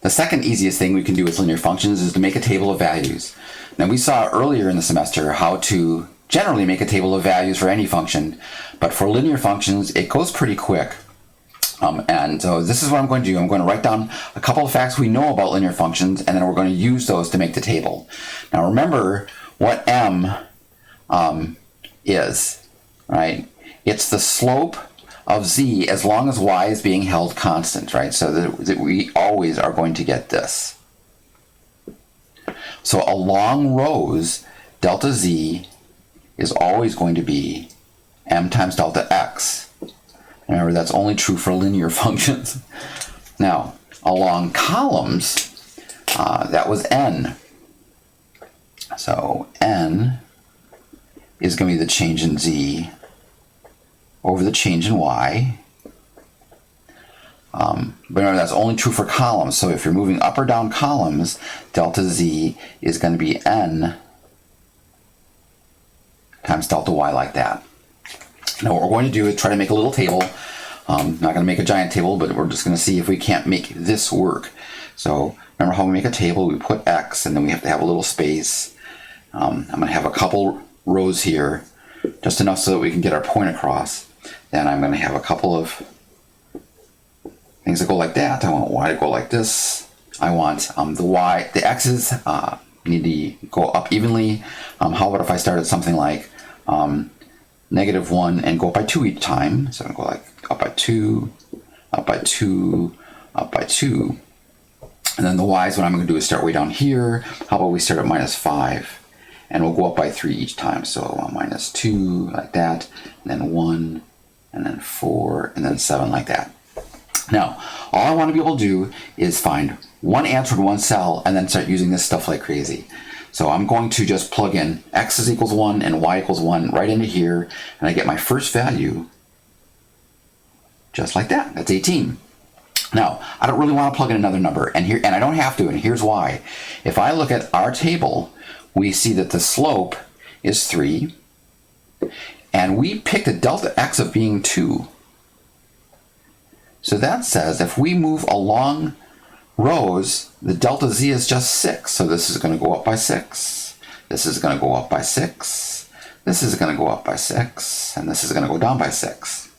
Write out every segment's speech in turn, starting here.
The second easiest thing we can do with linear functions is to make a table of values. Now we saw earlier in the semester how to generally make a table of values for any function, but for linear functions it goes pretty quick. And so this is what I'm going to do. I'm going to write down a couple of facts we know about linear functions, and then we're going to use those to make the table. Now remember what m is, right? It's the slope of z as long as y is being held constant, right? So that we always are going to get this. So along rows, delta z is always going to be m times delta x. Remember, that's only true for linear functions. Now, along columns, that was n. So n is going to be the change in z over the change in y. But remember, that's only true for columns. So if you're moving up or down columns, delta z is going to be n times delta y, like that. Now what we're going to do is try to make a little table. Not going to make a giant table, but we're just going to see if we can't make this work. So remember how we make a table? We put x, and then we have to have a little space. I'm going to have a couple rows here, just enough so that we can get our point across. Then I'm going to have a couple of things that go like that. I want y to go like this. I want the x's need to go up evenly. How about if I started something like -1 and go up by 2 each time? So I'm going to go like up by 2, up by 2, up by 2. And then the y's, what I'm going to do is start way down here. How about we start at -5? And we'll go up by 3 each time. So -2, like that, and then 1, and then 4, and then 7, like that. Now, all I want to be able to do is find one answer in one cell and then start using this stuff like crazy. So I'm going to just plug in x is equals 1 and y equals 1 right into here, and I get my first value just like that. That's 18. Now, I don't really want to plug in another number, and I don't have to, and here's why. If I look at our table, we see that the slope is 3, and we picked a delta x of being 2. So that says if we move along rows, the delta z is just 6. So this is going to go up by 6. This is going to go up by 6. This is going to go up by 6. And this is going to go down by 6.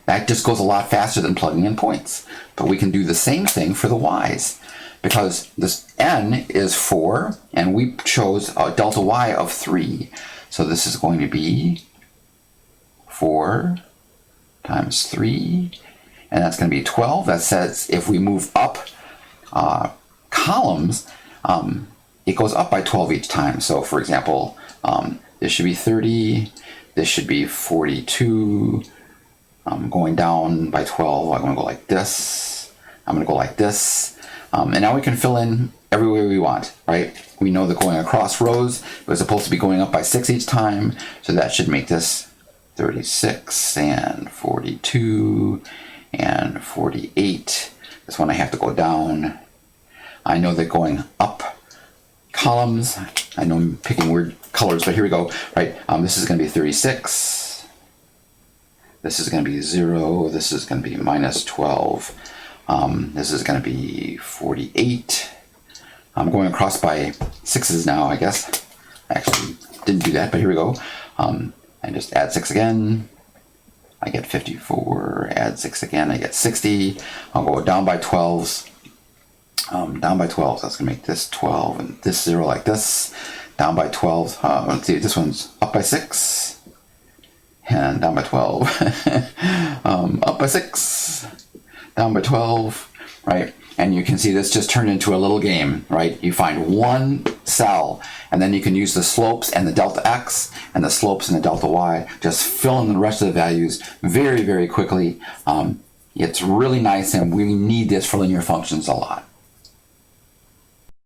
That just goes a lot faster than plugging in points. But we can do the same thing for the y's, because this n is 4, and we chose a delta y of 3. So this is going to be 4 times 3, and that's going to be 12. That says if we move up columns, it goes up by 12 each time. So for example, this should be 30, this should be 42. I'm going down by 12. I'm going to go like this. I'm going to go like this. And now we can fill in every way we want, right? We know that going across rows, we're supposed to be going up by 6 each time. So that should make this 36 and 42 and 48. This one I have to go down. I know that going up columns, I know I'm picking weird colors, but here we go, right? This is going to be 36. This is going to be 0. This is going to be -12. This is going to be 48. I'm going across by 6's now, I guess. I actually didn't do that, but here we go. And just add 6 again. I get 54. Add 6 again. I get 60. I'll go down by 12s. Down by 12. That's going to make this 12 and this 0 like this. Down by 12. Let's see. This one's up by 6. And down by 12. Up by 6. Down by 12. Right? And you can see this just turned into a little game, right? You find one cell, and then you can use the slopes and the delta x and the slopes and the delta y. Just fill in the rest of the values very, very quickly. It's really nice, and we need this for linear functions a lot.